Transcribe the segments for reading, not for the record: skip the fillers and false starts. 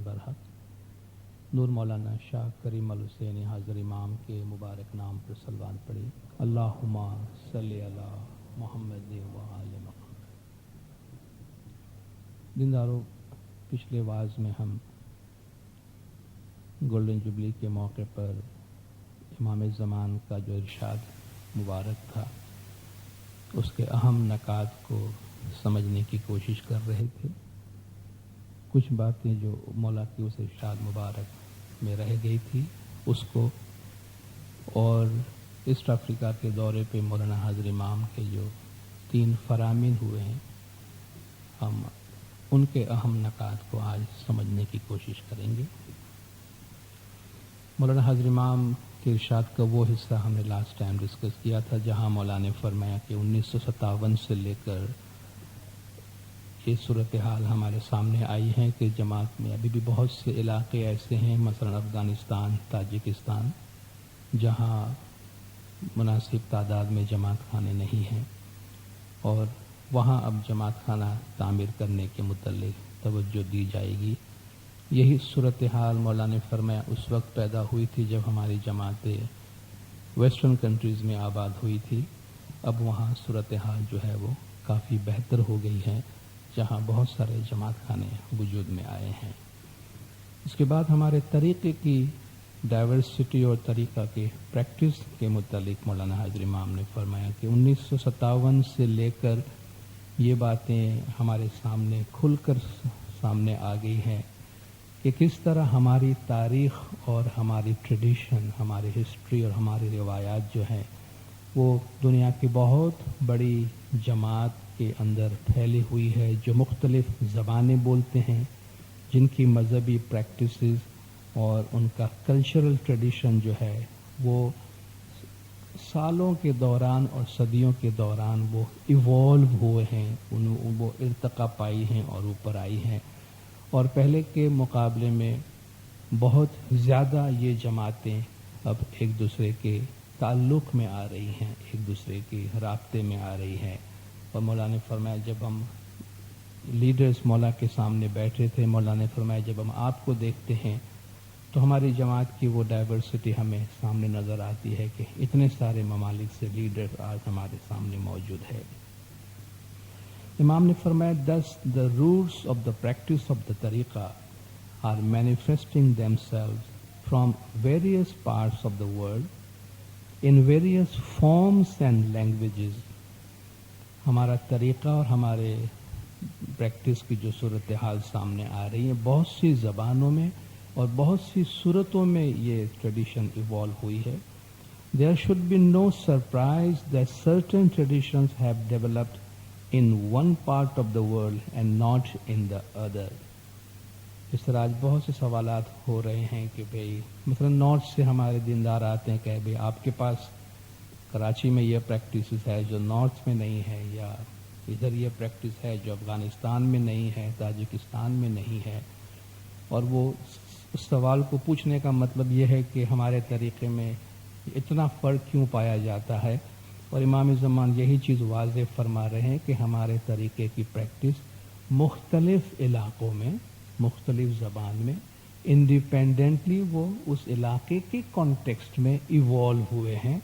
برحق نور مولانا شاہ کریم الحسینی حاضر امام کے مبارک نام پر صلوات پڑھی۔ اللہم صلی علی محمد و آل محمد۔ دینداروں، پچھلے واعظ میں ہم گولڈن جوبلی کے موقع پر امام زمان کا جو ارشاد مبارک تھا اس کے اہم نکات کو سمجھنے کی کوشش کر رہے تھے۔ کچھ باتیں جو مولا کی اس ارشاد مبارک میں رہ گئی تھی اس کو، اور ایسٹ افریقہ کے دورے پہ مولانا حاضر امام کے جو 3 فرامین ہوئے ہیں، ہم ان کے اہم نکات کو آج سمجھنے کی کوشش کریں گے۔ مولانا حاضر امام کے ارشاد کا وہ حصہ ہم نے لاسٹ ٹائم ڈسکس کیا تھا جہاں مولانا نے فرمایا کہ 1957 سے لے کر یہ صورتحال ہمارے سامنے آئی ہے کہ جماعت میں ابھی بھی بہت سے علاقے ایسے ہیں، مثلا افغانستان، تاجکستان، جہاں مناسب تعداد میں جماعت خانے نہیں ہیں، اور وہاں اب جماعت خانہ تعمیر کرنے کے متعلق توجہ دی جائے گی۔ یہی صورتحال مولانا نے فرمایا اس وقت پیدا ہوئی تھی جب ہماری جماعتیں ویسٹرن کنٹریز میں آباد ہوئی تھی۔ اب وہاں صورتحال جو ہے وہ کافی بہتر ہو گئی ہے، جہاں بہت سارے جماعت خانے وجود میں آئے ہیں۔ اس کے بعد ہمارے طریقے کی ڈائیورسٹی اور طریقہ کے پریکٹس کے متعلق مولانا حاضر امام نے فرمایا کہ 1957 سے لے کر یہ باتیں ہمارے سامنے کھل کر سامنے آ گئی ہیں کہ کس طرح ہماری تاریخ اور ہماری ٹریڈیشن، ہماری ہسٹری اور ہماری روایات جو ہیں وہ دنیا کی بہت بڑی جماعت کے اندر پھیلی ہوئی ہے، جو مختلف زبانیں بولتے ہیں، جن کی مذہبی پریکٹسز اور ان کا کلچرل ٹریڈیشن جو ہے وہ سالوں کے دوران اور صدیوں کے دوران وہ ایوالو ہوئے ہیں، وہ ارتقا پائی ہیں اور اوپر آئی ہیں، اور پہلے کے مقابلے میں بہت زیادہ یہ جماعتیں اب ایک دوسرے کے تعلق میں آ رہی ہیں، ایک دوسرے کے رابطے میں آ رہی ہیں۔ اور مولانا نے فرمایا جب ہم لیڈرز مولا کے سامنے بیٹھے تھے، مولانا نے فرمایا جب ہم آپ کو دیکھتے ہیں تو ہماری جماعت کی وہ ڈائیورسٹی ہمیں سامنے نظر آتی ہے کہ اتنے سارے ممالک سے لیڈر آج ہمارے سامنے موجود ہے۔ امام نے فرمایا thus the roots of the practice of the tariqa are manifesting themselves from various parts of the world in various forms and languages۔ ہمارا طریقہ اور ہمارے پریکٹس کی جو صورتحال سامنے آ رہی ہے، بہت سی زبانوں میں اور بہت سی صورتوں میں یہ ٹریڈیشن ایوالو ہوئی ہے۔ There should be no surprise that certain traditions have developed in one part of the world and not in the other۔ اس طرح آج بہت سے سوالات ہو رہے ہیں کہ بھئی مثلا نارتھ سے ہمارے دیندار آتے ہیں کہ بھئی آپ کے پاس کراچی میں یہ پریکٹسز ہے جو نارتھ میں نہیں ہے، یا ادھر یہ پریکٹس ہے جو افغانستان میں نہیں ہے، تاجکستان میں نہیں ہے۔ اور وہ اس سوال کو پوچھنے کا مطلب یہ ہے کہ ہمارے طریقے میں اتنا فرق کیوں پایا جاتا ہے، اور امام زمان یہی چیز واضح فرما رہے ہیں کہ ہمارے طریقے کی پریکٹس مختلف علاقوں میں، مختلف زبان میں انڈیپینڈنٹلی وہ اس علاقے کے کانٹیکسٹ میں ایوالو ہوئے ہیں۔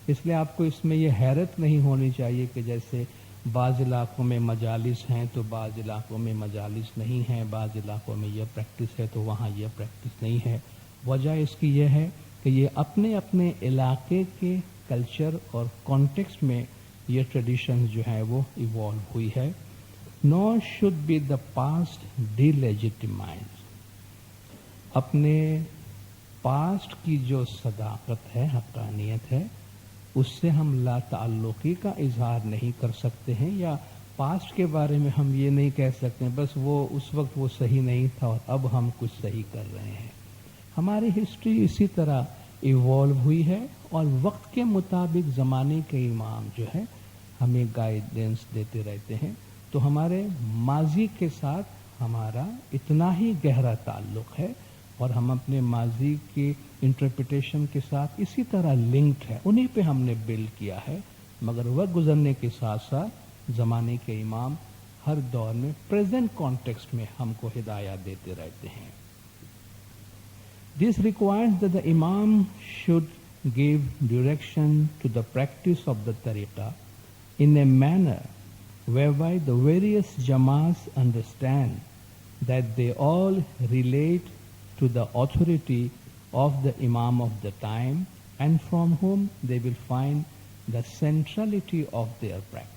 اس لیے آپ کو اس میں یہ حیرت نہیں ہونی چاہیے کہ جیسے بعض علاقوں میں مجالس ہیں تو بعض علاقوں میں مجالس نہیں ہیں، بعض علاقوں میں یہ پریکٹس ہے تو وہاں یہ پریکٹس نہیں ہے۔ وجہ اس کی یہ ہے کہ یہ اپنے اپنے علاقے کے کلچر اور کانٹیکسٹ میں یہ ٹریڈیشن جو ہے وہ ایوالو ہوئی ہے۔ Nor should be the past delegitimized۔ اپنے پاسٹ کی جو صداقت ہے، حقانیت ہے، اس سے ہم لا تعلقی کا اظہار نہیں کر سکتے ہیں، یا پاسٹ کے بارے میں ہم یہ نہیں کہہ سکتے بس وہ اس وقت وہ صحیح نہیں تھا اور اب ہم کچھ صحیح کر رہے ہیں۔ ہماری ہسٹری اسی طرح ایوالو ہوئی ہے، اور وقت کے مطابق زمانے کے امام جو ہے ہمیں گائیڈنس دیتے رہتے ہیں، تو ہمارے ماضی کے ساتھ ہمارا اتنا ہی گہرا تعلق ہے، اور ہم اپنے ماضی کی انٹرپریٹیشن کے ساتھ اسی طرح لنکڈ ہے، انہی پہ ہم نے بلڈ کیا ہے۔ مگر وقت گزرنے کے ساتھ ساتھ زمانے کے امام ہر دور میں پریزنٹ کانٹیکسٹ میں ہم کو ہدایات دیتے رہتے ہیں۔ This requires that the Imam should give direction to the practice of the tariqah in a manner whereby the various Jamaats understand that they all relate to the authority of the Imam of the time and from whom they will find the centrality of their practice.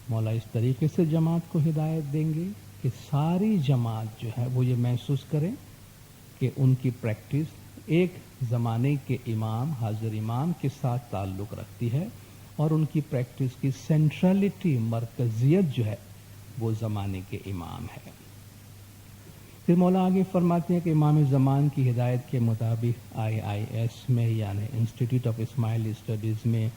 مولا اس طریقے سے جماعت کو ہدایت دیں گے کہ ساری جماعت جو ہے وہ یہ محسوس کریں کہ ان کی پریکٹس ایک زمانے کے امام حاضر امام کے ساتھ تعلق رکھتی ہے اور ان کی پریکٹس کی سینٹرلٹی مرکزیت جو ہے وہ زمانے کے امام ہے. پھر مولا آگے فرماتے ہیں کہ امام زمان کی ہدایت کے مطابق IIS میں یعنی انسٹیٹیوٹ آف اسماعیلی اسٹڈیز میں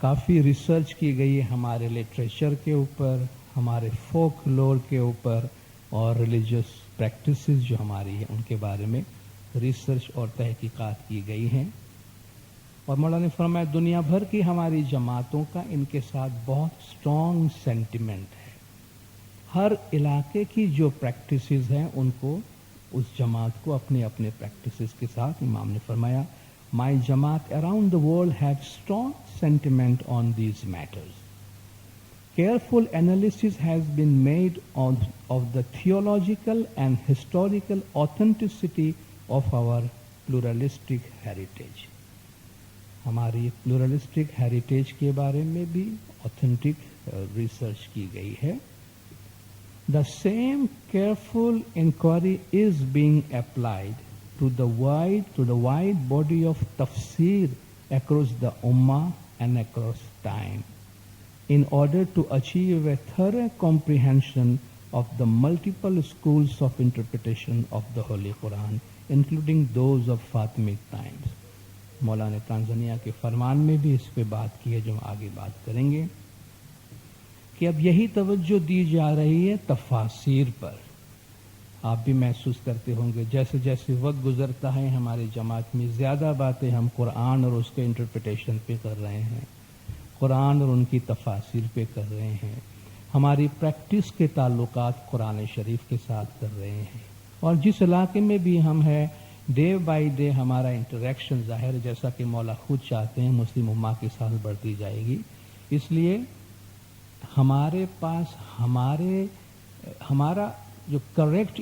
کافی ریسرچ کی گئی ہے ہمارے لٹریچر کے اوپر، ہمارے فوک لور کے اوپر اور ریلیجیس پریکٹسز جو ہماری ہیں ان کے بارے میں ریسرچ اور تحقیقات کی گئی ہیں. اور مولانا نے فرمایا دنیا بھر کی ہماری جماعتوں کا ان کے ساتھ بہت اسٹرانگ سینٹیمنٹ ہے. ہر علاقے کی جو پریکٹسز ہیں ان کو اس جماعت کو اپنے اپنے پریکٹسز کے ساتھ امام نے فرمایا my Jamaat around the world have strong sentiment on these matters. Careful analysis has been made of the theological and historical authenticity of our pluralistic heritage. ہماری pluralistic heritage کے بارے میں بھی authentic research کی گئی ہے. The same careful inquiry is being applied to the wide body of tafsir across the ummah and across time, in order to achieve a thorough comprehension of the multiple schools of interpretation of the Holy Quran, including those of Fatimid times. مولانا تانزانیہ کے فرمان میں بھی اس پہ بات کی ہے جو ہم آگے بات کریں گے کہ اب یہی توجہ دی جا رہی ہے تفاسیر پر. آپ بھی محسوس کرتے ہوں گے جیسے جیسے وقت گزرتا ہے ہماری جماعت میں زیادہ باتیں ہم قرآن اور اس کے انٹرپریٹیشن پہ کر رہے ہیں، قرآن اور ان کی تفاسیر پہ کر رہے ہیں، ہماری پریکٹس کے تعلقات قرآن شریف کے ساتھ کر رہے ہیں. اور جس علاقے میں بھی ہم ہیں ڈے بائی ڈے ہمارا انٹریکشن ظاہر جیسا کہ مولا خود چاہتے ہیں مسلم امہ کے ساتھ بڑھتی جائے گی. اس لیے ہمارے پاس ہمارا جو کریکٹ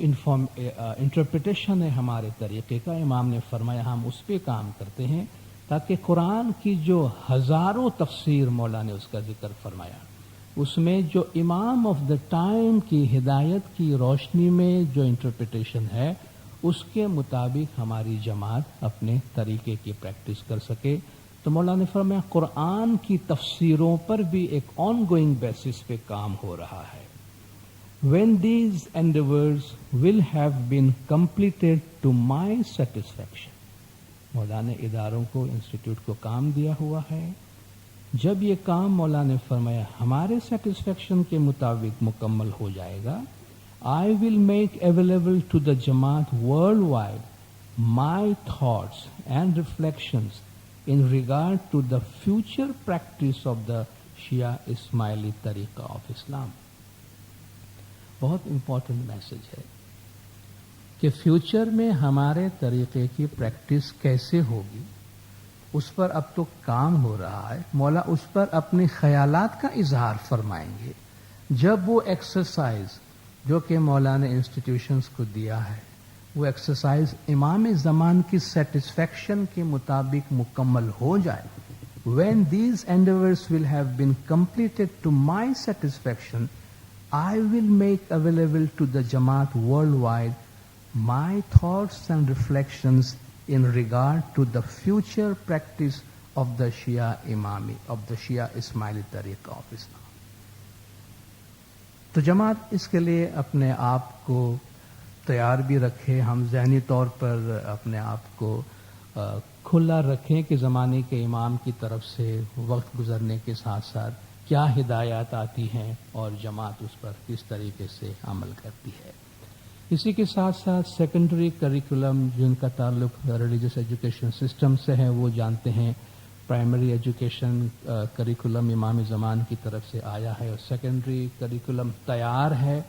انٹرپریٹیشن ہے ہمارے طریقے کا امام نے فرمایا ہم اس پہ کام کرتے ہیں تاکہ قرآن کی جو ہزاروں تفسیر مولا نے اس کا ذکر فرمایا اس میں جو امام آف دا ٹائم کی ہدایت کی روشنی میں جو انٹرپریٹیشن ہے اس کے مطابق ہماری جماعت اپنے طریقے کی پریکٹس کر سکے. تو مولانا نے فرمایا قرآن کی تفسیروں پر بھی ایک آن گوئنگ بیسس پہ کام ہو رہا ہے. When these endeavors will have been completed to my satisfaction, مولانا نے اداروں کو انسٹیٹیوٹ کو کام دیا ہوا ہے. جب یہ کام مولانا نے فرمایا ہمارے سیٹسفیکشن کے مطابق مکمل ہو جائے گا I will make available to the Jamaat worldwide my thoughts and reflections in regard to the future practice of the Shia Ismaili Tariqa of Islam. بہت امپورٹنٹ میسج ہے کہ فیوچر میں ہمارے طریقے کی پریکٹس کیسے ہوگی اس پر اب تو کام ہو رہا ہے. مولا اس پر اپنے خیالات کا اظہار فرمائیں گے جب وہ ایکسرسائز جو کہ مولانا انسٹیٹیوشنز کو دیا ہے وہ ایکسرسائز امام زمان کی سیٹسفیکشن کے مطابق مکمل ہو جائے. When these endeavors will have been completed to my satisfaction, I will make available to the Jamaat worldwide my thoughts and reflections in regard to the future practice of the Shia Ismaili Tariqa of Islam. تو جماعت اس کے لیے اپنے آپ کو تیار بھی رکھے، ہم ذہنی طور پر اپنے آپ کو کھلا رکھیں کہ زمانے کے امام کی طرف سے وقت گزرنے کے ساتھ ساتھ کیا ہدایات آتی ہیں اور جماعت اس پر کس طریقے سے عمل کرتی ہے. اسی کے ساتھ ساتھ سیکنڈری کریکولم جن کا تعلق ریلیجیس ایجوکیشن سسٹم سے ہے وہ جانتے ہیں پرائمری ایجوکیشن کریکولم امام زمان کی طرف سے آیا ہے اور سیکنڈری کریکولم تیار ہے.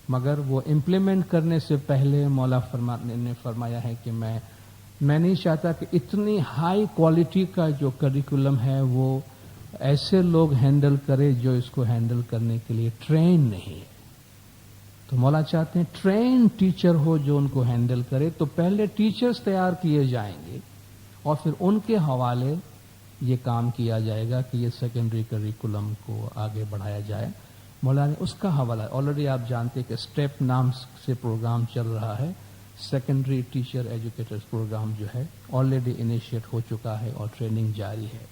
مگر وہ امپلیمنٹ کرنے سے پہلے مولا نے فرمایا ہے کہ میں نہیں چاہتا کہ اتنی ہائی کوالٹی کا جو کریکولم ہے وہ ایسے لوگ ہینڈل کرے جو اس کو ہینڈل کرنے کے لیے ٹرین نہیں ہے. تو مولا چاہتے ہیں ٹرین ٹیچر ہو جو ان کو ہینڈل کرے. تو پہلے ٹیچرز تیار کیے جائیں گے اور پھر ان کے حوالے یہ کام کیا جائے گا کہ یہ سیکنڈری کریکولم کو آگے بڑھایا جائے. مولا نے اس کا حوالہ آلریڈی آپ جانتے ہیں کہ اسٹیپ نام سے پروگرام چل رہا ہے. سیکنڈری ٹیچر ایجوکیٹرز پروگرام جو ہے آلریڈی انیشیٹ ہو چکا ہے اور ٹریننگ جاری ہے.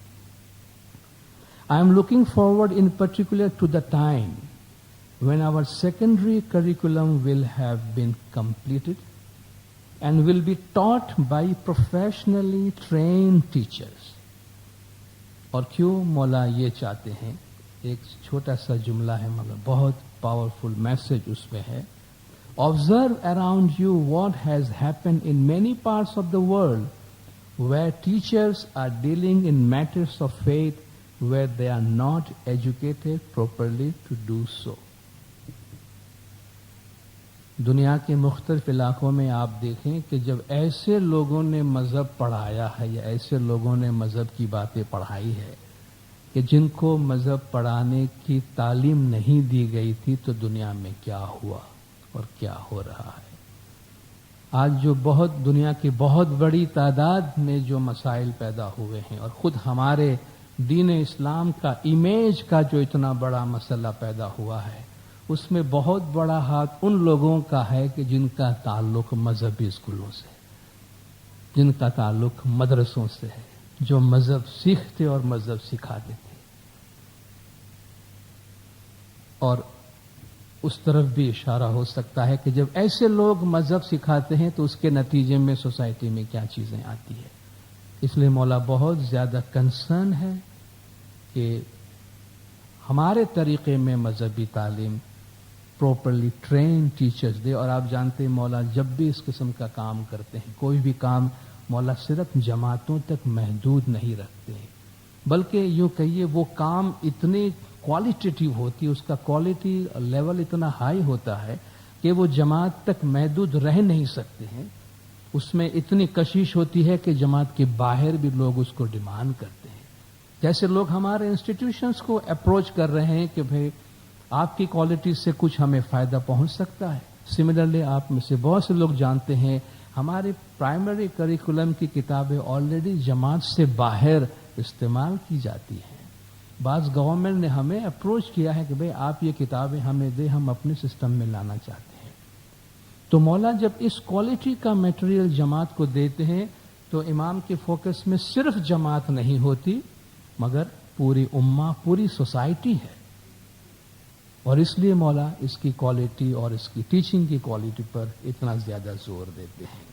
I am looking forward in particular to the time when our secondary curriculum will have been completed and will be taught by professionally trained teachers. اور کیوں مولا یہ چاہتے ہیں؟ ایک چھوٹا سا جملہ ہے مگر بہت پاورفل میسج اس میں ہے. Observe around you what has happened in many parts of the world where teachers are dealing in matters of faith where they are not educated properly to do so. دنیا کے مختلف علاقوں میں آپ دیکھیں کہ جب ایسے لوگوں نے مذہب پڑھایا ہے یا ایسے لوگوں نے مذہب کی باتیں پڑھائی ہے کہ جن کو مذہب پڑھانے کی تعلیم نہیں دی گئی تھی، تو دنیا میں کیا ہوا اور کیا ہو رہا ہے. آج جو دنیا کی بہت بڑی تعداد میں جو مسائل پیدا ہوئے ہیں اور خود ہمارے دین اسلام کا امیج کا جو اتنا بڑا مسئلہ پیدا ہوا ہے، اس میں بہت بڑا ہاتھ ان لوگوں کا ہے کہ جن کا تعلق مذہبی اسکولوں سے، جن کا تعلق مدرسوں سے ہے، جو مذہب سیکھتے اور مذہب سکھاتے تھے. اور اس طرف بھی اشارہ ہو سکتا ہے کہ جب ایسے لوگ مذہب سکھاتے ہیں تو اس کے نتیجے میں سوسائٹی میں کیا چیزیں آتی ہیں. اس لیے مولا بہت زیادہ کنسرن ہے کہ ہمارے طریقے میں مذہبی تعلیم پراپرلی ٹرین ٹیچرز دے. اور آپ جانتے ہیں مولا جب بھی اس قسم کا کام کرتے ہیں، کوئی بھی کام مولا صرف جماعتوں تک محدود نہیں رکھتے ہیں، بلکہ یوں کہیے وہ کام اتنی کوالٹیٹیو ہوتی ہے، اس کا کوالٹی لیول اتنا ہائی ہوتا ہے کہ وہ جماعت تک محدود رہ نہیں سکتے ہیں. اس میں اتنی کشش ہوتی ہے کہ جماعت کے باہر بھی لوگ اس کو ڈیمانڈ کرتے ہیں. جیسے لوگ ہمارے انسٹیٹیوشنز کو اپروچ کر رہے ہیں کہ بھئی آپ کی کوالٹی سے کچھ ہمیں فائدہ پہنچ سکتا ہے. سملرلی آپ میں سے بہت سے لوگ جانتے ہیں ہمارے پرائمری کریکولم کی کتابیں آلریڈی جماعت سے باہر استعمال کی جاتی ہیں. بعض گورنمنٹ نے ہمیں اپروچ کیا ہے کہ بھئی آپ یہ کتابیں ہمیں دیں، ہم اپنے سسٹم میں لانا چاہتے ہیں. تو مولا جب اس کوالٹی کا میٹیریل جماعت کو دیتے ہیں تو امام کے فوکس میں صرف جماعت نہیں ہوتی مگر پوری امہ، پوری سوسائٹی ہے. اور اس لیے مولا اس کی کوالٹی اور اس کی ٹیچنگ کی کوالٹی پر اتنا زیادہ زور دیتے ہیں.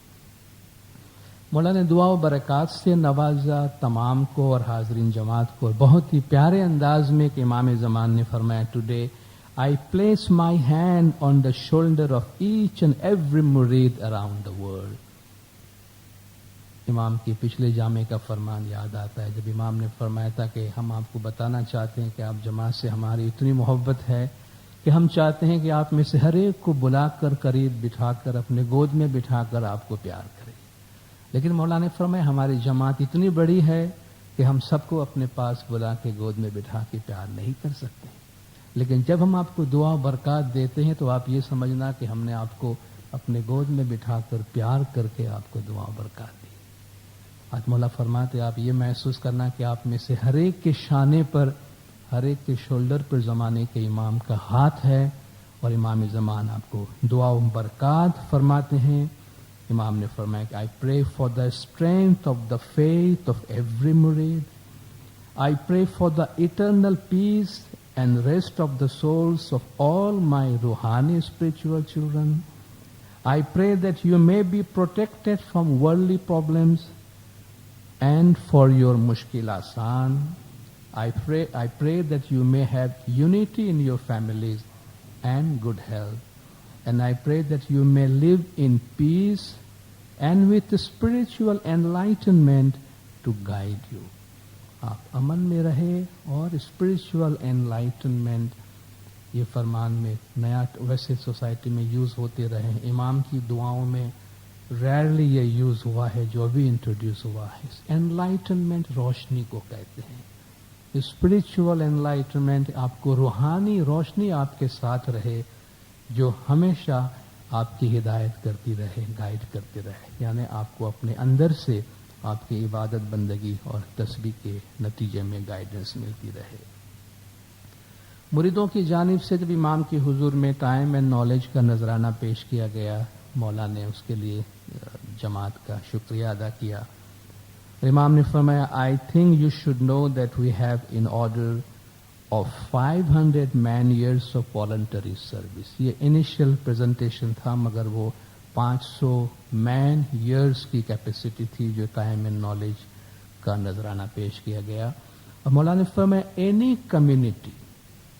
مولا نے دعا و برکات سے نوازا تمام کو اور حاضرین جماعت کو. بہت ہی پیارے انداز میں کہ امام زمان نے فرمایا today I place my hand on the shoulder of each and every murid around the world. امام کی پچھلے جامع کا فرمان یاد آتا ہے جب امام نے فرمایا تھا کہ ہم آپ کو بتانا چاہتے ہیں کہ آپ جماعت سے ہماری اتنی محبت ہے کہ ہم چاہتے ہیں کہ آپ میں سے ہر ایک کو بلا کر قریب بٹھا کر اپنے گود میں بٹھا کر آپ کو پیار کریں. لیکن مولا نے فرمایا ہماری جماعت اتنی بڑی ہے کہ ہم سب کو اپنے پاس بلا کے گود میں بٹھا کے پیار نہیں کر سکتے. لیکن جب ہم آپ کو دعا و برکات دیتے ہیں تو آپ یہ سمجھنا کہ ہم نے آپ کو اپنے گود میں بٹھا کر پیار کر کے آپ کو دعا و برکات دی. آج مولا فرماتے آپ یہ محسوس کرنا کہ آپ میں سے ہر ایک کے شانے پر، ہر ایک کے شولڈر پر زمانے کے امام کا ہاتھ ہے اور امام زمان آپ کو دعا و برکات فرماتے ہیں. امام نے فرمایا کہ I pray for the strength of the faith of every murid. I pray for the eternal peace and rest of the souls of all my Ruhani spiritual children. I pray that you may be protected from worldly problems and for your mushkil asan. I pray that you may have unity in your families and good health. And I pray that you may live in peace and with spiritual enlightenment to guide you. آپ امن میں رہے اور spiritual enlightenment یہ فرمان میں نیا ویسے سوسائٹی میں یوز ہوتے رہے ہیں. امام کی دعاؤں میں ریئرلی یہ یوز ہوا ہے جو ابھی انٹروڈیوس ہوا ہے. انلائٹنمنٹ روشنی کو کہتے ہیں. اسپرچول انلائٹنمنٹ، آپ کو روحانی روشنی آپ کے ساتھ رہے جو ہمیشہ آپ کی ہدایت کرتی رہے، گائیڈ کرتے رہے، یعنی آپ کو اپنے اندر سے آپ کی عبادت بندگی اور تسبیح کے نتیجے میں گائیڈنس ملتی رہے. مریدوں کی جانب سے جب امام کے حضور میں ٹائم اینڈ نالج کا نذرانہ پیش کیا گیا، مولا نے اس کے لیے جماعت کا شکریہ ادا کیا. امام نے فرمایا I think you should know that we have in order of 500 man years of voluntary service. یہ انیشیل پریزنٹیشن تھا مگر وہ 500 مین ایئرس کی کیپیسٹی تھی جو ٹائم اینڈ نالج کا نذرانہ پیش کیا گیا. اور مولانا نے فرمایا any community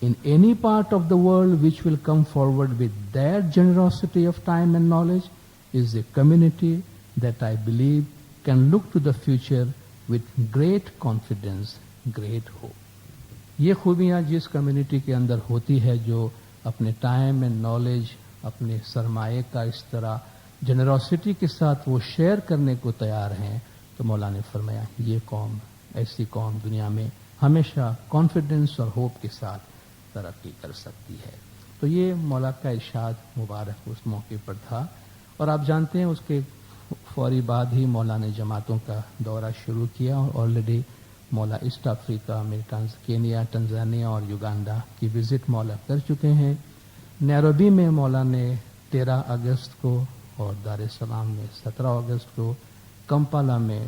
in any part of the world which will come forward with their generosity of time and knowledge is a community that I believe can look to the future with great confidence, great hope. یہ خوبیاں جس community کے اندر ہوتی ہے جو اپنے time and knowledge, اپنے سرمایے کا اس طرح جنراسٹی کے ساتھ وہ شیئر کرنے کو تیار ہیں، تو مولانا نے فرمایا یہ قوم، ایسی قوم دنیا میں ہمیشہ کانفیڈنس اور ہوپ کے ساتھ ترقی کر سکتی ہے. تو یہ مولا کا ارشاد مبارک اس موقع پر تھا. اور آپ جانتے ہیں اس کے فوری بعد ہی مولا نے جماعتوں کا دورہ شروع کیا اور آلریڈی مولا ایسٹ افریقہ میں کینیا، ٹنزانیہ اور یوگانڈا کی وزٹ مولا کر چکے ہیں. نیروبی میں مولا نے 13 اگست کو اور دار السلام میں 17 اگست کو، کمپالا میں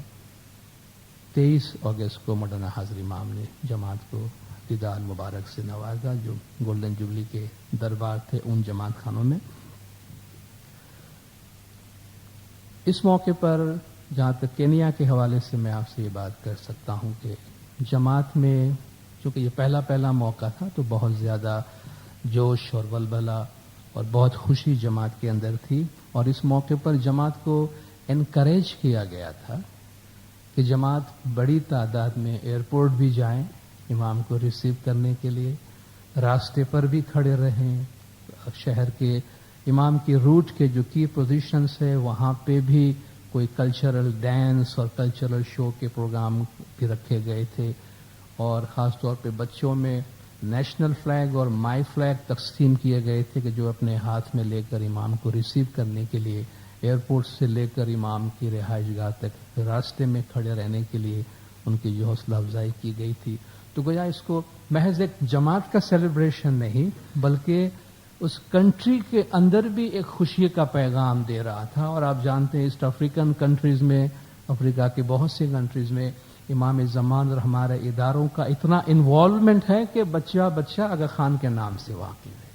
23 اگست کو مولانا حاضر امام نے جماعت کو دیدار مبارک سے نوازا جو گولڈن جوبلی کے دربار تھے ان جماعت خانوں میں. اس موقع پر جہاں تک کینیا کے حوالے سے میں آپ سے یہ بات کر سکتا ہوں کہ جماعت میں چونکہ یہ پہلا موقع تھا تو بہت زیادہ جوش اور ولولہ اور بہت خوشی جماعت کے اندر تھی. اور اس موقع پر جماعت کو انکریج کیا گیا تھا کہ جماعت بڑی تعداد میں ایئرپورٹ بھی جائیں امام کو ریسیو کرنے کے لیے، راستے پر بھی کھڑے رہیں، شہر کے امام کی روٹ کے جو کی پوزیشنز ہے وہاں پہ بھی کوئی کلچرل ڈانس اور کلچرل شو کے پروگرام بھی رکھے گئے تھے. اور خاص طور پہ بچوں میں نیشنل فلیگ اور مائی فلیگ تقسیم کیے گئے تھے کہ جو اپنے ہاتھ میں لے کر امام کو ریسیو کرنے کے لیے ایئرپورٹ سے لے کر امام کی رہائش گاہ تک راستے میں کھڑے رہنے کے لیے ان کی جو حوصلہ افزائی کی گئی تھی. تو گویا اس کو محض ایک جماعت کا سیلیبریشن نہیں بلکہ اس کنٹری کے اندر بھی ایک خوشی کا پیغام دے رہا تھا. اور آپ جانتے ہیں ایسٹ افریقن کنٹریز میں، افریقہ کی بہت سی کنٹریز میں امام زمان اور ہمارے اداروں کا اتنا انوالومنٹ ہے کہ بچہ آغا خان کے نام سے واقف ہے.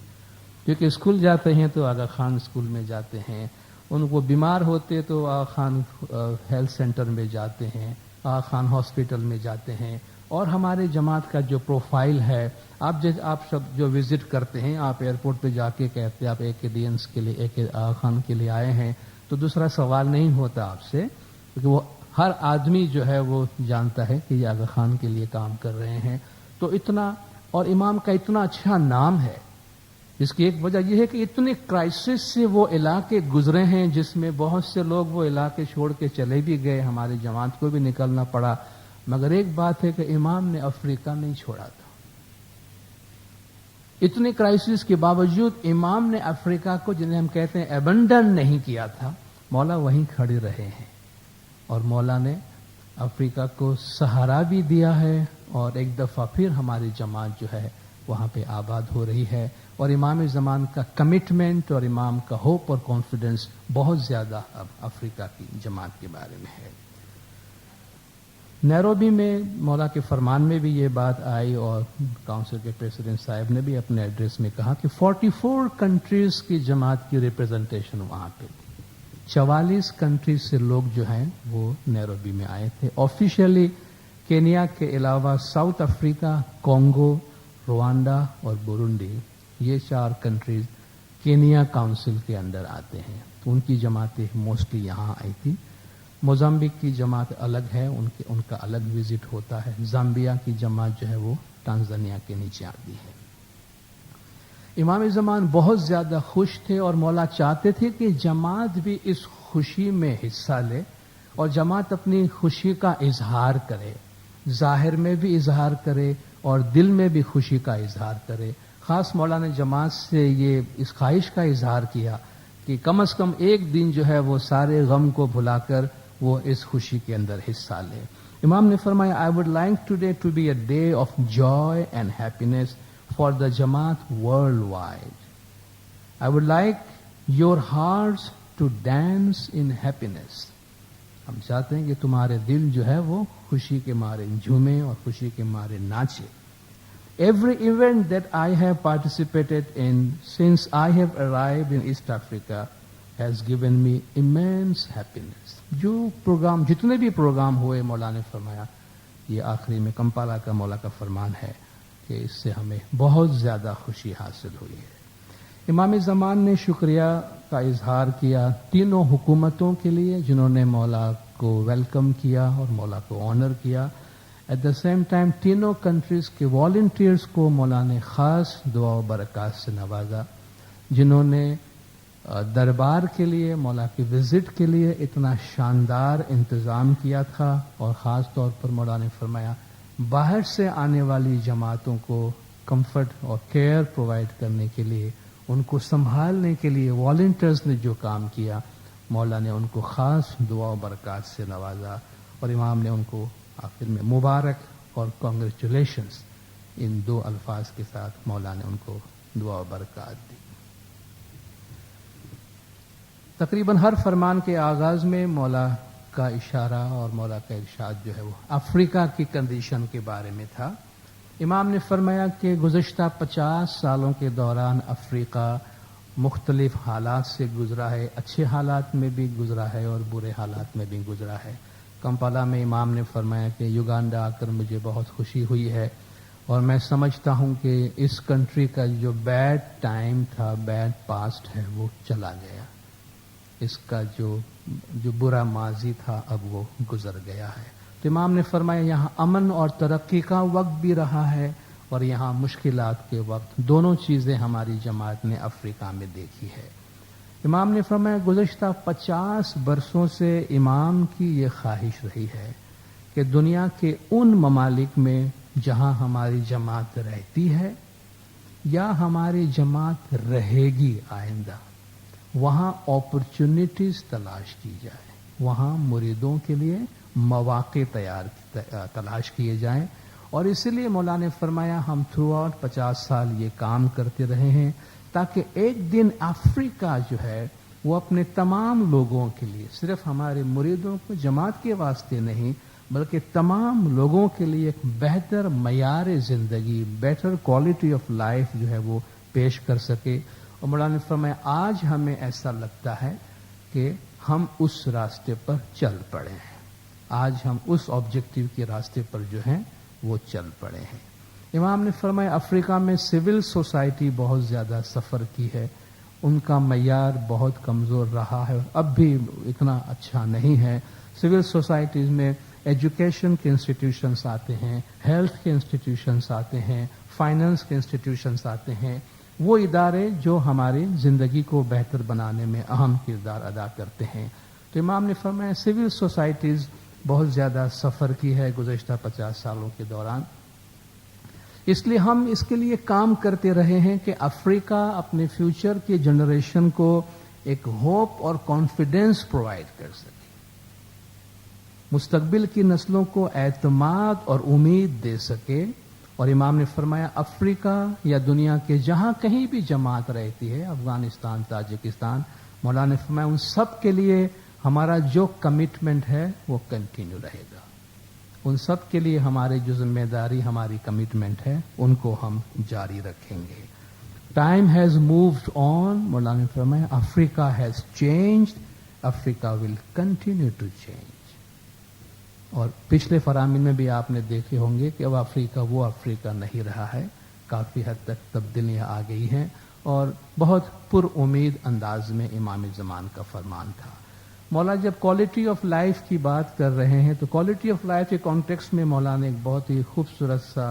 کیونکہ اسکول جاتے ہیں تو آغا خان اسکول میں جاتے ہیں، ان کو بیمار ہوتے تو آغا خان ہیلتھ سینٹر میں جاتے ہیں، آغا خان ہاسپٹل میں جاتے ہیں. اور ہمارے جماعت کا جو پروفائل ہے، آپ سب جو وزٹ کرتے ہیں، آپ ایئرپورٹ پہ جا کے کہتے ہیں آپ ایک ایڈینس کے لیے، ایک آغا خان کے لیے آئے ہیں، تو دوسرا سوال نہیں ہوتا آپ سے، کیونکہ وہ ہر آدمی جو ہے وہ جانتا ہے کہ یہ آغا خان کے لیے کام کر رہے ہیں. تو اتنا، اور امام کا اتنا اچھا نام ہے، جس کی ایک وجہ یہ ہے کہ اتنے کرائسس سے وہ علاقے گزرے ہیں جس میں بہت سے لوگ وہ علاقے چھوڑ کے چلے بھی گئے، ہماری جماعت کو بھی نکلنا پڑا. مگر ایک بات ہے کہ امام نے افریقہ نہیں چھوڑا تھا. اتنے کرائسس کے باوجود امام نے افریقہ کو، جنہیں ہم کہتے ہیں ایبنڈن، نہیں کیا تھا. مولا وہیں کھڑے رہے ہیں اور مولا نے افریقہ کو سہارا بھی دیا ہے. اور ایک دفعہ پھر ہماری جماعت جو ہے وہاں پہ آباد ہو رہی ہے. اور امام زمان کا کمٹمنٹ اور امام کا ہوپ اور کانفیڈنس بہت زیادہ اب افریقہ کی جماعت کے بارے میں ہے. نیروبی میں مولا کے فرمان میں بھی یہ بات آئی اور کونسل کے پریزیڈنٹ صاحب نے بھی اپنے ایڈریس میں کہا کہ 44 کنٹریز کی جماعت کی ریپرزنٹیشن وہاں پہ تھی. 44 کنٹریز سے لوگ جو ہیں وہ نیروبی میں آئے تھے. آفیشیلی کینیا کے علاوہ ساؤتھ افریقہ، کانگو، روانڈا اور برونڈی، یہ 4 کنٹریز کینیا کونسل کے اندر آتے ہیں. تو ان کی جماعتیں موسٹلی یہاں آئی تھی. موزمبیک کی جماعت الگ ہے، ان کا الگ وزٹ ہوتا ہے. زامبیا کی جماعت جو ہے وہ ٹانزانیہ کے نیچے آتی ہے. امام زمان بہت زیادہ خوش تھے اور مولا چاہتے تھے کہ جماعت بھی اس خوشی میں حصہ لے اور جماعت اپنی خوشی کا اظہار کرے، ظاہر میں بھی اظہار کرے اور دل میں بھی خوشی کا اظہار کرے۔ خاص مولا نے جماعت سے یہ اس خواہش کا اظہار کیا کہ کم از کم ایک دن جو ہے وہ سارے غم کو بھلا کر وہ اس خوشی کے اندر حصہ لے۔ امام نے فرمایا I would like today to be a day of joy and happiness for the Jamaat worldwide. I would like your hearts to dance in happiness. ہم چاہتے ہیں کہ تمہارے دل جو ہے وہ خوشی کے مارے جھومے اور خوشی کے مارے ناچے۔ Every event that I have participated in since I have arrived in East Africa has given me immense happiness. جتنے بھی پروگرام ہوئے مولا نے فرمایا، یہ آخری میں کمپالا کا مولا کا فرمان ہے کہ اس سے ہمیں بہت زیادہ خوشی حاصل ہوئی ہے۔ امام زمان نے شکریہ کا اظہار کیا تینوں حکومتوں کے لیے جنہوں نے مولا کو ویلکم کیا اور مولا کو آنر کیا۔ ایٹ دا سیم ٹائم تینوں کنٹریز کے والنٹیئرز کو مولا نے خاص دعا و برکات سے نوازا، جنہوں نے دربار کے لیے مولا کی وزٹ کے لیے اتنا شاندار انتظام کیا تھا، اور خاص طور پر مولا نے فرمایا باہر سے آنے والی جماعتوں کو کمفرٹ اور کیئر پرووائڈ کرنے کے لیے، ان کو سنبھالنے کے لیے والنٹیئرز نے جو کام کیا، مولا نے ان کو خاص دعا و برکات سے نوازا، اور امام نے ان کو آخر میں مبارک اور کانگریچولیشنز ان دو الفاظ کے ساتھ مولا نے ان کو دعا و برکات دی۔ تقریباً ہر فرمان کے آغاز میں مولا کا اشارہ اور مولا کا ارشاد جو ہے وہ افریقہ کی کنڈیشن کے بارے میں تھا۔ امام نے فرمایا کہ گزشتہ 50 سالوں کے دوران افریقہ مختلف حالات سے گزرا ہے، اچھے حالات میں بھی گزرا ہے اور برے حالات میں بھی گزرا ہے۔ کمپالا میں امام نے فرمایا کہ یوگانڈا آ کر مجھے بہت خوشی ہوئی ہے، اور میں سمجھتا ہوں کہ اس کنٹری کا جو بیڈ ٹائم تھا، بیڈ پاسٹ ہے، وہ چلا گیا۔ اس کا جو برا ماضی تھا اب وہ گزر گیا ہے۔ تو امام نے فرمایا یہاں امن اور ترقی کا وقت بھی رہا ہے، اور یہاں مشکلات کے وقت، دونوں چیزیں ہماری جماعت نے افریقہ میں دیکھی ہے۔ امام نے فرمایا گزشتہ 50 برسوں سے امام کی یہ خواہش رہی ہے کہ دنیا کے ان ممالک میں جہاں ہماری جماعت رہتی ہے یا ہماری جماعت رہے گی آئندہ، وہاں اپرچونٹیز تلاش کی جائے، وہاں مریدوں کے لیے مواقع تلاش کیے جائیں، اور اسی لیے مولا نے فرمایا ہم تھرو آؤٹ 50 سال یہ کام کرتے رہے ہیں تاکہ ایک دن افریقہ جو ہے وہ اپنے تمام لوگوں کے لیے، صرف ہمارے مریدوں کو جماعت کے واسطے نہیں بلکہ تمام لوگوں کے لیے ایک بہتر معیار زندگی، بیٹر کوالٹی آف لائف جو ہے وہ پیش کر سکے۔ اور مولانا نے فرمایا آج ہمیں ایسا لگتا ہے کہ ہم اس راستے پر چل پڑے ہیں، آج ہم اس آبجیکٹو کے راستے پر جو ہیں وہ چل پڑے ہیں۔ امام نے فرمایا افریقہ میں سول سوسائٹی بہت زیادہ سفر کی ہے، ان کا معیار بہت کمزور رہا ہے، اب بھی اتنا اچھا نہیں ہے۔ سول سوسائٹیز میں ایجوکیشن کے انسٹیٹیوشنز آتے ہیں، ہیلتھ کے انسٹیٹیوشنز آتے ہیں، فائنانس کے انسٹیٹیوشنز آتے ہیں، وہ ادارے جو ہماری زندگی کو بہتر بنانے میں اہم کردار ادا کرتے ہیں۔ تو امام نے فرمایا سول سوسائٹیز بہت زیادہ سفر کی ہے گزشتہ 50 سالوں کے دوران، اس لیے ہم اس کے لیے کام کرتے رہے ہیں کہ افریقہ اپنے فیوچر کے جنریشن کو ایک ہوپ اور کانفیڈنس پرووائڈ کر سکے، مستقبل کی نسلوں کو اعتماد اور امید دے سکے۔ اور امام نے فرمایا افریقہ یا دنیا کے جہاں کہیں بھی جماعت رہتی ہے، افغانستان، تاجکستان، مولانا نے فرمایا ان سب کے لیے ہمارا جو کمٹمنٹ ہے وہ کنٹینیو رہے گا، ان سب کے لیے ہماری جو ذمہ داری، ہماری کمٹمنٹ ہے، ان کو ہم جاری رکھیں گے۔ ٹائم ہیز مووڈ آن، مولانا نے فرمایا Africa has changed, Africa will continue to change. اور پچھلے فرامین میں بھی آپ نے دیکھے ہوں گے کہ اب افریقہ وہ افریقہ نہیں رہا ہے، کافی حد تک تبدیلیاں آ گئی ہیں، اور بہت پر امید انداز میں امام زمان کا فرمان تھا۔ مولا جب کوالٹی آف لائف کی بات کر رہے ہیں تو کوالٹی آف لائف کے کانٹیکسٹ میں مولا نے ایک بہت ہی خوبصورت سا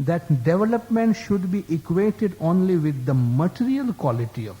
that development should be equated only with the material quality of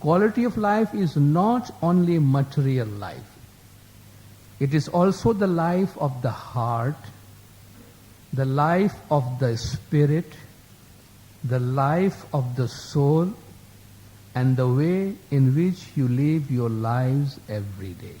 Quality of life is not only material life, it is also the life of the heart, the life of the spirit, the life of the soul, and the way in which you live your lives every day।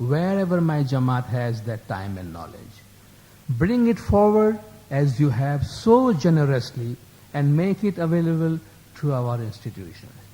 wherever my Jamaat has that time and knowledge. Bring it forward as you have so generously and make it available to our institutions.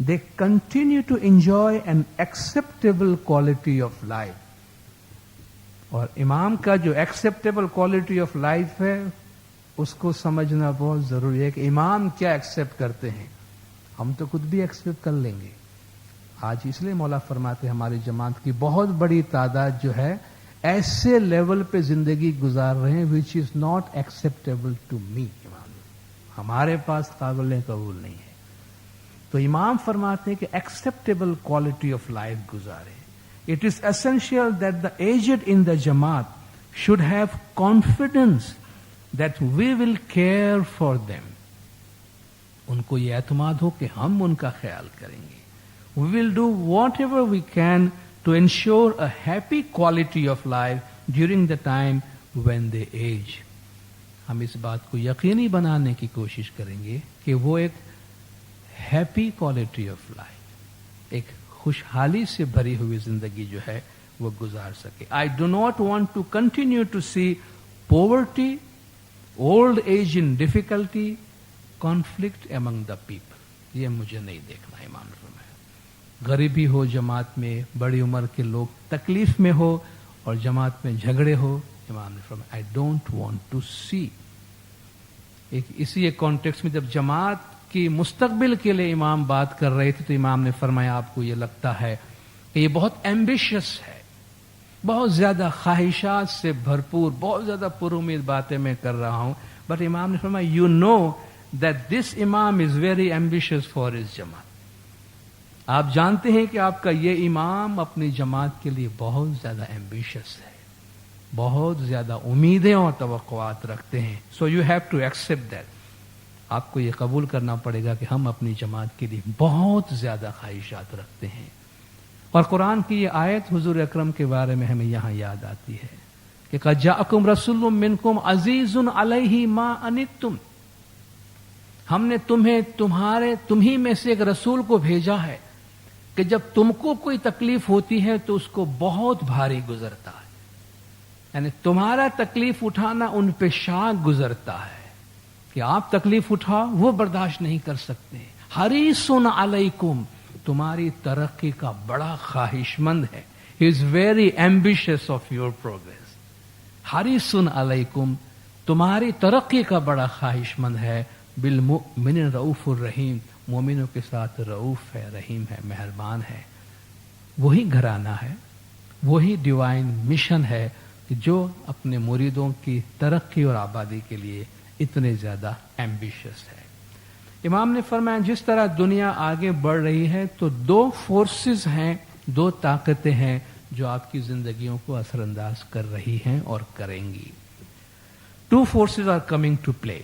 they continue to enjoy an acceptable quality of life. اور امام کا جو acceptable quality of life ہے اس کو سمجھنا بہت ضروری ہے کہ امام کیا ایکسیپٹ کرتے ہیں. ہم تو خود بھی ایکسیپٹ کر لیں گے. آج اس لیے مولا فرماتے ہیں ہماری جماعت کی بہت بڑی تعداد جو ہے ایسے لیول پہ زندگی گزار رہے ہیں which is not acceptable to me. ہمارے پاس قابل قبول نہیں ہے. تو امام فرماتے ہیں کہ ایکسیپٹیبل کوالٹی آف لائف گزارے. It is essential that the aged in the Jamaat should have confidence that we will care for them. ان کو یہ اعتماد ہو کہ ہم ان کا خیال کریں گے. We will do whatever we can to ensure a happy quality of life during the time when they age. ہم اس بات کو یقینی بنانے کی کوشش کریں گے کہ وہ ایک ہیپی کوالٹی آف لائف، ایک خوشحالی سے بھری ہوئی زندگی جو ہے وہ گزار سکے. I do not want to continue to see poverty, old age in difficulty, conflict among the people. یہ مجھے نہیں دیکھنا. امام نے فرمایا غریبی ہو جماعت میں، بڑی عمر کے لوگ تکلیف میں ہو اور جماعت میں جھگڑے ہو. امام نے فرمایا I don't want to see. اسی ایک کانٹیکسٹ میں جب جماعت کی مستقبل کے لیے امام بات کر رہے تھے تو امام نے فرمایا آپ کو یہ لگتا ہے کہ یہ بہت ایمبیشس ہے، بہت زیادہ خواہشات سے بھرپور، بہت زیادہ پر امید باتیں میں کر رہا ہوں. بٹ امام نے فرمایا یو نو دیٹ دس امام از ویری ایمبیشس فار ہز جماعت. آپ جانتے ہیں کہ آپ کا یہ امام اپنی جماعت کے لیے بہت زیادہ ایمبیشس ہے، بہت زیادہ امیدیں اور توقعات رکھتے ہیں. So you have to accept that. آپ کو یہ قبول کرنا پڑے گا کہ ہم اپنی جماعت کے لیے بہت زیادہ خواہشات رکھتے ہیں. اور قرآن کی یہ آیت حضور اکرم کے بارے میں ہمیں یہاں یاد آتی ہے کہ قد جاءکم رسول منکم عزیز علیہ ما عنتم. ہم نے تمہیں میں سے ایک رسول کو بھیجا ہے کہ جب تم کو کوئی تکلیف ہوتی ہے تو اس کو بہت بھاری گزرتا ہے. یعنی تمہارا تکلیف اٹھانا ان پہ شاق گزرتا ہے کہ آپ تکلیف اٹھا وہ برداشت نہیں کر سکتے. حریص علیکم، تمہاری ترقی کا بڑا خواہش مند ہے. He is very ambitious of your progress. حریص علیکم، تمہاری ترقی کا بڑا خواہش مند ہے. بالمؤمنین رؤوف الرحیم، مومنوں کے ساتھ رؤوف ہے، رحیم ہے، مہربان ہے. وہی گھرانہ ہے، وہی ڈیوائن مشن ہے کہ جو اپنے مریدوں کی ترقی اور آبادی کے لیے اتنے زیادہ ایمبیشس ہے. امام نے فرمایا جس طرح دنیا آگے بڑھ رہی ہے تو دو فورسز ہیں، دو طاقتیں ہیں جو آپ کی زندگیوں کو اثر انداز کر رہی ہیں اور کریں گی. Two forces are coming to play.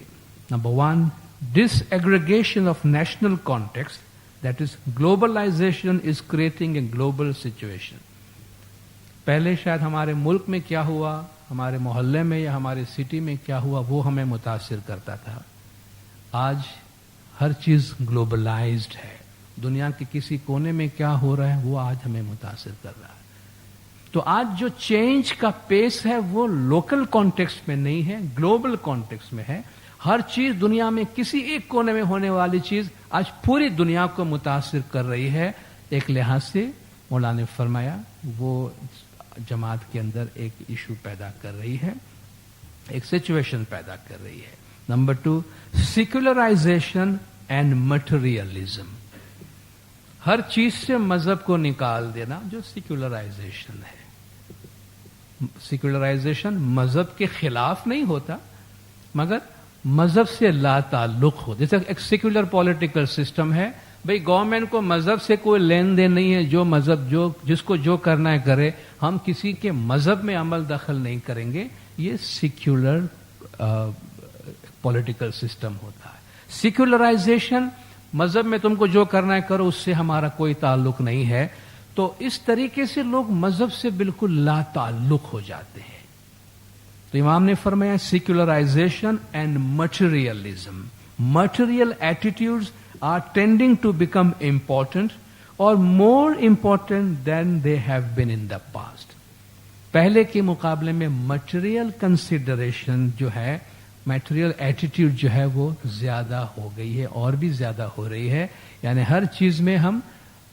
Number one, disaggregation of national context, that is globalization is creating a global situation. پہلے شاید ہمارے ملک میں کیا ہوا، ہمارے محلے میں یا ہمارے سٹی میں کیا ہوا وہ ہمیں متاثر کرتا تھا. آج ہر چیز گلوبلائزڈ ہے. دنیا کے کسی کونے میں کیا ہو رہا ہے وہ آج ہمیں متاثر کر رہا ہے. تو آج جو چینج کا پیس ہے وہ لوکل کانٹیکسٹ میں نہیں ہے، گلوبل کانٹیکسٹ میں ہے. ہر چیز دنیا میں کسی ایک کونے میں ہونے والی چیز آج پوری دنیا کو متاثر کر رہی ہے. ایک لحاظ سے مولانا نے فرمایا وہ جماعت کے اندر ایک ایشو پیدا کر رہی ہے، ایک سچویشن پیدا کر رہی ہے. Number 2، secularisation and materialism. ہر چیز سے مذہب کو نکال دینا جو سیکولرائزیشن ہے. سیکولرائزیشن مذہب کے خلاف نہیں ہوتا مگر مذہب سے لا تعلق ہو. جیسے ایک سیکولر پولیٹیکل سسٹم ہے، بھئی گورنمنٹ کو مذہب سے کوئی لین دین نہیں ہے، جو مذہب جس کو جو کرنا ہے کرے، ہم کسی کے مذہب میں عمل دخل نہیں کریں گے. یہ سیکولر پولیٹیکل سسٹم ہوتا ہے. سیکولرائزیشن، مذہب میں تم کو جو کرنا ہے کرو، اس سے ہمارا کوئی تعلق نہیں ہے. تو اس طریقے سے لوگ مذہب سے بالکل لا تعلق ہو جاتے ہیں. تو امام نے فرمایا secularisation and materialism. Material attitudes are tending to become important or more important than they have been in the past. پہلے کے مقابلے میں مٹیریل کنسیڈریشن جو ہے میٹیریل ایٹیٹیوڈ جو ہے وہ زیادہ ہو گئی ہے اور بھی زیادہ ہو رہی ہے. یعنی ہر چیز میں ہم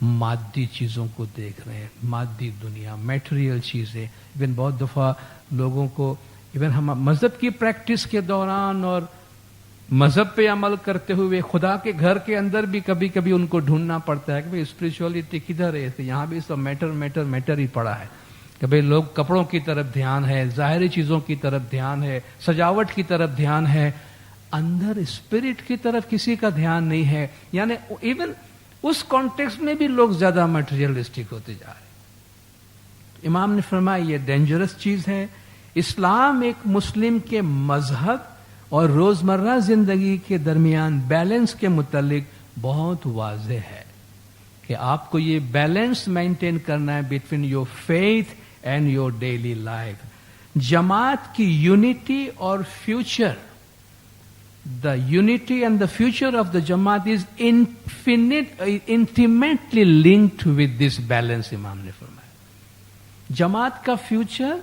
مادی چیزوں کو دیکھ رہے ہیں, مادی دنیا, میٹیریل چیزیں. ایون بہت دفعہ لوگوں کو ایون ہم مذہب کی پریکٹس کے دوران اور مذہب پہ عمل کرتے ہوئے خدا کے گھر کے اندر بھی کبھی کبھی ان کو ڈھونڈنا پڑتا ہے کہ بھئی اسپریچولیٹی کدھر ہے. یہاں بھی سب میٹر ہی پڑا ہے. کہ بھئی لوگ کپڑوں کی طرف دھیان ہے, ظاہری چیزوں کی طرف دھیان ہے, سجاوٹ کی طرف دھیان ہے, اندر اسپرٹ کی طرف کسی کا دھیان نہیں ہے. یعنی ایون اس کانٹیکسٹ میں بھی لوگ زیادہ میٹیریلسٹک ہوتے جا رہے ہیں. امام نے فرمایا یہ ڈینجرس چیز ہے. اسلام ایک مسلم کے مذہب اور روزمرہ زندگی کے درمیان بیلنس کے متعلق بہت واضح ہے کہ آپ کو یہ بیلنس مینٹین کرنا ہے between your faith and your daily life. جماعت کی یونٹی اور future, the unity and the future of the Jamaat is intimately linked with this balance. امام نے فرمایا جماعت کا فیوچر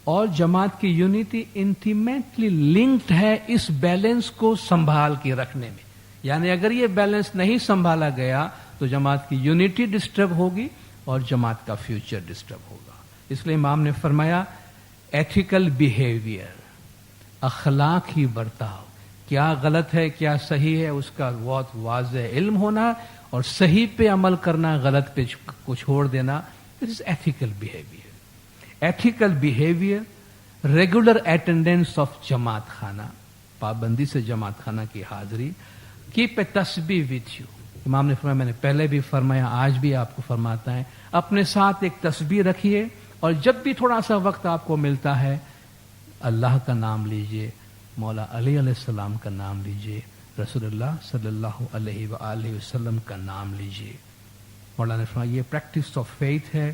اور جماعت کی یونٹی انٹیمیٹلی لنکڈ ہے اس بیلنس کو سنبھال کے رکھنے میں. یعنی اگر یہ بیلنس نہیں سنبھالا گیا تو جماعت کی یونٹی ڈسٹرب ہوگی اور جماعت کا فیوچر ڈسٹرب ہوگا. اس لیے امام نے فرمایا ایتھیکل بیہیویئر, اخلاقی برتاؤ, کیا غلط ہے کیا صحیح ہے اس کا بہت واضح علم ہونا اور صحیح پہ عمل کرنا, غلط پہ کو چھوڑ دینا. This is ethical behaviour. Ethical behaviour, regular attendance of جماعت خانہ, پابندی سے جماعت خانہ کی حاضری. کیپ اے تسبیح وتھ یو. امام نے فرمایا, میں نے پہلے بھی فرمایا آج بھی آپ کو فرماتا ہے, اپنے ساتھ ایک تسبیح رکھیے اور جب بھی تھوڑا سا وقت آپ کو ملتا ہے اللہ کا نام لیجئے, مولا علی علیہ السلام کا نام لیجئے, رسول اللہ صلی اللہ علیہ وآلہ وسلم کا نام لیجئے. مولانا نے فرمایا یہ پریکٹس آف فیتھ ہے.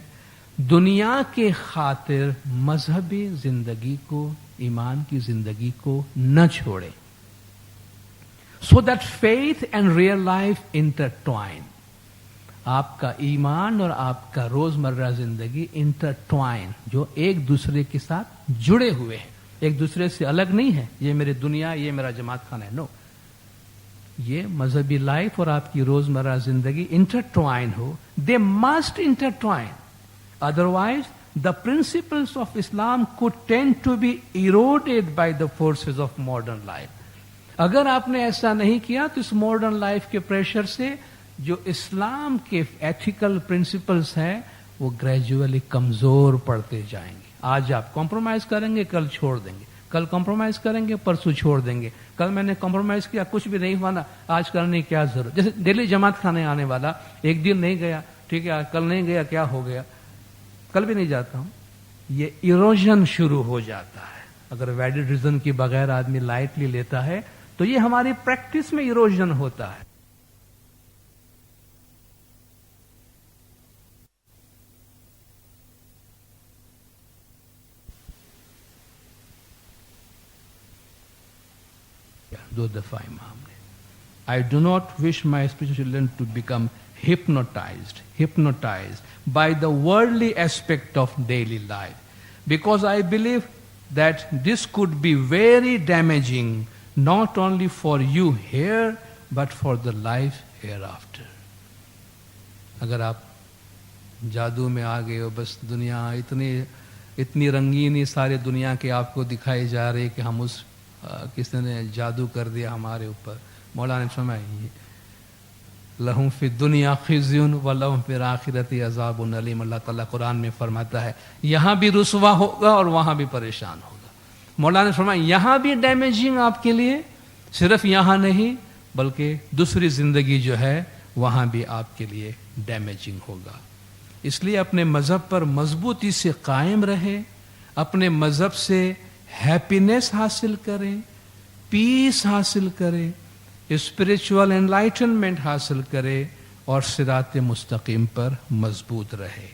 دنیا کے خاطر مذہبی زندگی کو, ایمان کی زندگی کو نہ چھوڑے. So that faith and real life intertwine. آپ کا ایمان اور آپ کا روزمرہ زندگی انٹرٹوائن, جو ایک دوسرے کے ساتھ جڑے ہوئے ہیں, ایک دوسرے سے الگ نہیں ہے. یہ میری دنیا, یہ میرا جماعت خانہ ہے, نو. یہ مذہبی لائف اور آپ کی روزمرہ زندگی انٹرٹوائن ہو. They must intertwine, otherwise the principles of Islam could tend to be eroded by the forces of modern life. اگر آپ نے ایسا نہیں کیا تو اس ماڈرن لائف کے پریشر سے جو اسلام کے ایتھیکل پرنسپلز ہیں وہ گریجولی کمزور پڑتے جائیں گے. آج آپ کمپرومائز کریں گے, کل چھوڑ دیں گے, کل کمپرومائز کریں گے, پرسوں چھوڑ دیں گے. کل میں نے کمپرومائز کیا, کچھ بھی نہیں ہوا, آج کرنے کی کیا ضرورت. جیسے ڈیلی جماعت خانے آنے والا ایک دن نہیں گیا, ٹھیک ہے, کل نہیں گیا, کیا ہو گیا, کل بھی نہیں جاتا ہوں. یہ ایروژن شروع ہو جاتا ہے. اگر ویلڈ ریزن کی بغیر آدمی لائٹلی لیتا ہے تو یہ ہماری پریکٹس میں ایروژن ہوتا ہے. دو دفعہ امام نے, I do not wish my spiritual children to become hypnotized by the worldly aspect of daily life, because I believe that this could be very damaging not only for you here but for the life hereafter. اگر آپ جادو میں آ گئے ہو, بس دنیا اتنی رنگین, سارے دنیا کے آپ کو دکھائی جا رہے کہ ہم اس کس نے جادو کر دیا ہمارے اوپر. مولانا نے فرمایا لہم فی الدنیا خزی ولہم فی الآخرۃ عذاب علیم. اللہ تعالیٰ قرآن میں فرماتا ہے یہاں بھی رسوا ہوگا اور وہاں بھی پریشان ہوگا. مولانا نے فرمایا یہاں بھی ڈیمیجنگ آپ کے لیے, صرف یہاں نہیں بلکہ دوسری زندگی جو ہے وہاں بھی آپ کے لیے ڈیمیجنگ ہوگا. اس لیے اپنے مذہب پر مضبوطی سے قائم رہیں, اپنے مذہب سے ہیپینس حاصل کریں, پیس حاصل کریں, اسپرچول انلائٹنمنٹ حاصل کرے اور صراط مستقیم پر مضبوط رہے.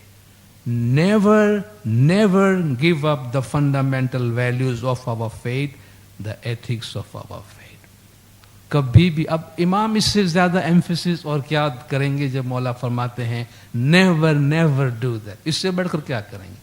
Never give up the fundamental values of our faith, the ethics of our faith. کبھی بھی. اب امام اس سے زیادہ ایمفیسس اور کیا کریں گے جب مولا فرماتے ہیں نیور ڈو دیٹ. اس سے بڑھ کر کیا کریں گے.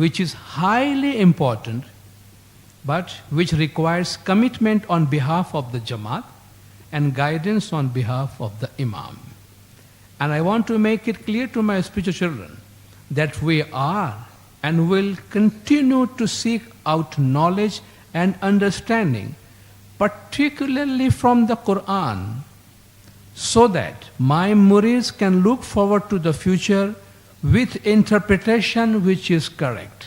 which is highly important, but which requires commitment on behalf of the Jamaat and guidance on behalf of the Imam. And I want to make it clear to my spiritual children that we are and will continue to seek out knowledge and understanding, particularly from the Quran, so that my murids can look forward to the future with interpretation which is correct.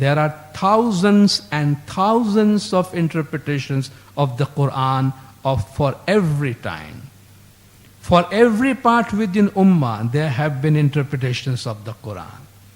there are thousands and thousands of interpretations of the Quran for every time. For every part within Ummah, there have been interpretations of the Quran.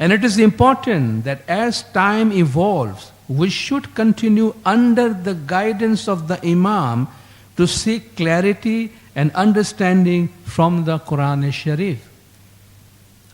And it is important that as time evolves, we should continue under the guidance of the Imam to seek clarity and understanding from the Quran Sharif.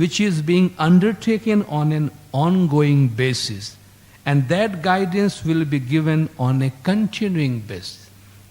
which is being undertaken on an ongoing basis, and that guidance will be given on a continuing basis.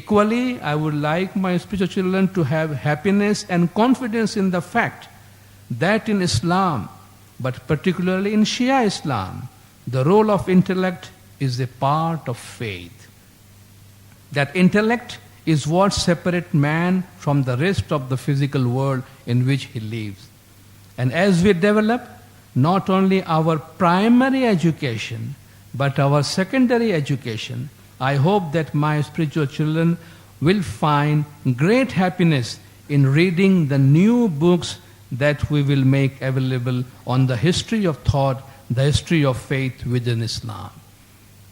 Equally, I would like my spiritual children to have happiness and confidence in the fact that in Islam, but particularly in Shia Islam, the role of intellect is a part of faith. That intellect is what separates man from the rest of the physical world in which he lives. And as we develop not only our primary education, but our secondary education, I hope that my spiritual children will find great happiness in reading the new books that we will make available on the history of thought, the history of faith within Islam.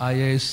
IAS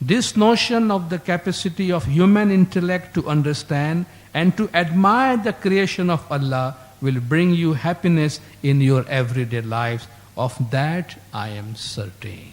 This notion of the capacity of human intellect to understand and to admire the creation of Allah will bring you happiness in your everyday lives. Of that I am certain.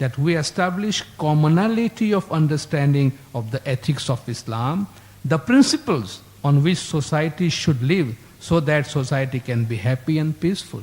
that we establish commonality of understanding of the ethics of Islam, the principles on which society should live, so that society can be happy and peaceful.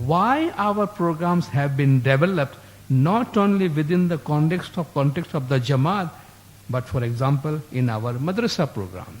why our programs have been developed not only within the context of the Jamaat, but for example in our madrasa program.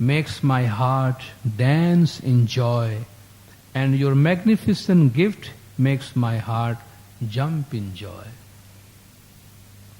makes my heart dance in joy, and your magnificent gift makes my heart jump in joy.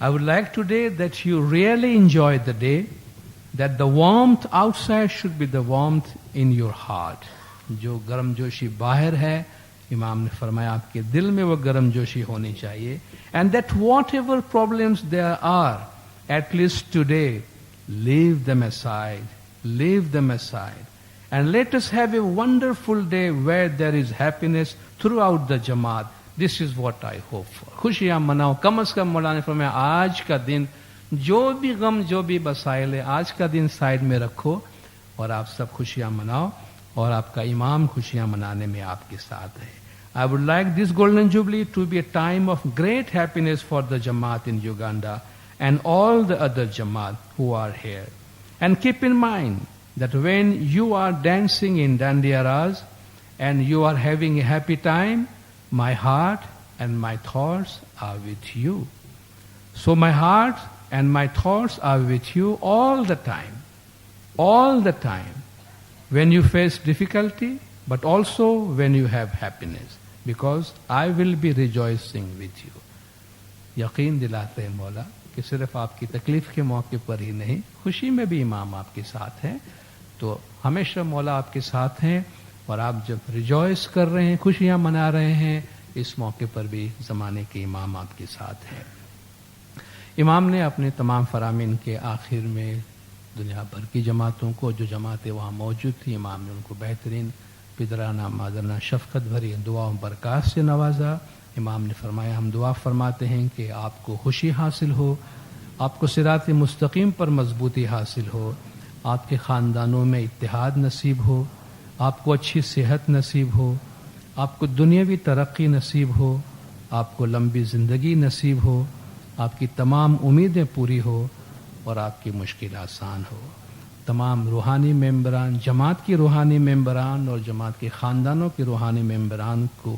I would like today that you really enjoy the day, that the warmth outside should be the warmth in your heart. جو گرم جوشی باہر ہے امام نے فرمایا آپ کے دل میں وہ گرم جوشی ہونی چاہیے. And that whatever problems there are, at least today, leave them aside. Leave them aside. And let us have a wonderful day where there is happiness throughout the Jamaat. This is what I hope for. خوشیاں مناؤ. کم از کم مولانا نے فرمایا آج کا دن جو بھی غم جو بھی مسائل ہے آج کا دن سائڈ میں رکھو اور آپ سب خوشیاں مناؤ اور آپ کا امام خوشیاں منانے میں آپ کے ساتھ ہے. I would like this Golden Jubilee to be a time of great happiness for the Jamaat in Uganda and all the other Jamaat who are here. And keep in mind that when you are dancing in Dandiya Raz and you are having a happy time, my heart and my thoughts are with you. So my heart and my thoughts are with you all the time. All the time. When you face difficulty, but also when you have happiness. Because I will be rejoicing with you. یقین دلاتے ہیں مولا کہ صرف آپ کی تکلیف کے موقع پر ہی نہیں خوشی میں بھی امام آپ کے ساتھ ہیں. تو ہمیشہ مولا آپ کے ساتھ ہیں اور آپ جب ریجوائس کر رہے ہیں خوشیاں منا رہے ہیں اس موقع پر بھی زمانے کے امام آپ کے ساتھ ہیں. امام نے اپنے تمام فرامین کے آخر میں دنیا بھر کی جماعتوں کو جو جماعتیں وہاں موجود تھیں امام نے ان کو بہترین پدرانہ مادرانہ شفقت بھری دعا و برکات سے نوازا. امام نے فرمایا ہم دعا فرماتے ہیں کہ آپ کو خوشی حاصل ہو, آپ کو صراط مستقیم پر مضبوطی حاصل ہو, آپ کے خاندانوں میں اتحاد نصیب ہو, آپ کو اچھی صحت نصیب ہو, آپ کو دنیاوی ترقی نصیب ہو, آپ کو لمبی زندگی نصیب ہو, آپ کی تمام امیدیں پوری ہو اور آپ کی مشکل آسان ہو. تمام روحانی ممبران جماعت کی روحانی ممبران اور جماعت کے خاندانوں کے روحانی ممبران کو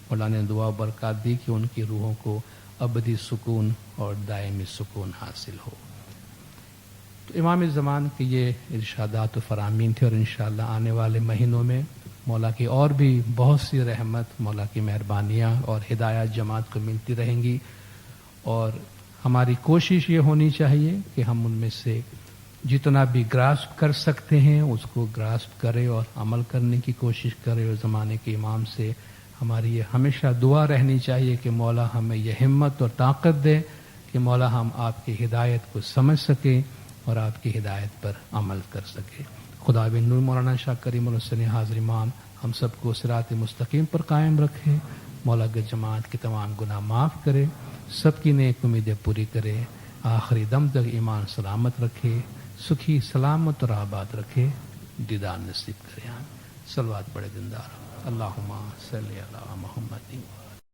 مولانا نے دعا و برکات دی کہ ان کی روحوں کو ابدی سکون اور دائمی سکون حاصل ہو. تو امام زمان کے یہ ارشادات و فرامین تھے اور انشاءاللہ آنے والے مہینوں میں مولا کی اور بھی بہت سی رحمت مولا کی مہربانیاں اور ہدایات جماعت کو ملتی رہیں گی. اور ہماری کوشش یہ ہونی چاہیے کہ ہم ان میں سے جتنا بھی گراسپ کر سکتے ہیں اس کو گراسپ کرے اور عمل کرنے کی کوشش کرے. اور زمانے کے امام سے ہماری یہ ہمیشہ دعا رہنی چاہیے کہ مولا ہمیں یہ ہمت اور طاقت دے کہ مولا ہم آپ کی ہدایت کو سمجھ سکیں اور آپ کی ہدایت پر عمل کر سکیں. خدا بن نور مولانا شاہ کریم الحسن حاضر امام ہم سب کو صراط مستقیم پر قائم رکھے. مولا کے جماعت کے تمام گناہ معاف کرے, سب کی نیک امیدیں پوری کرے, آخری دم تک ایمان سلامت رکھے, سکھی سلامت اور آباد رکھے, دیدار نصیب کرے. صلوات پڑھے دندار. اللہم صلی علی محمد.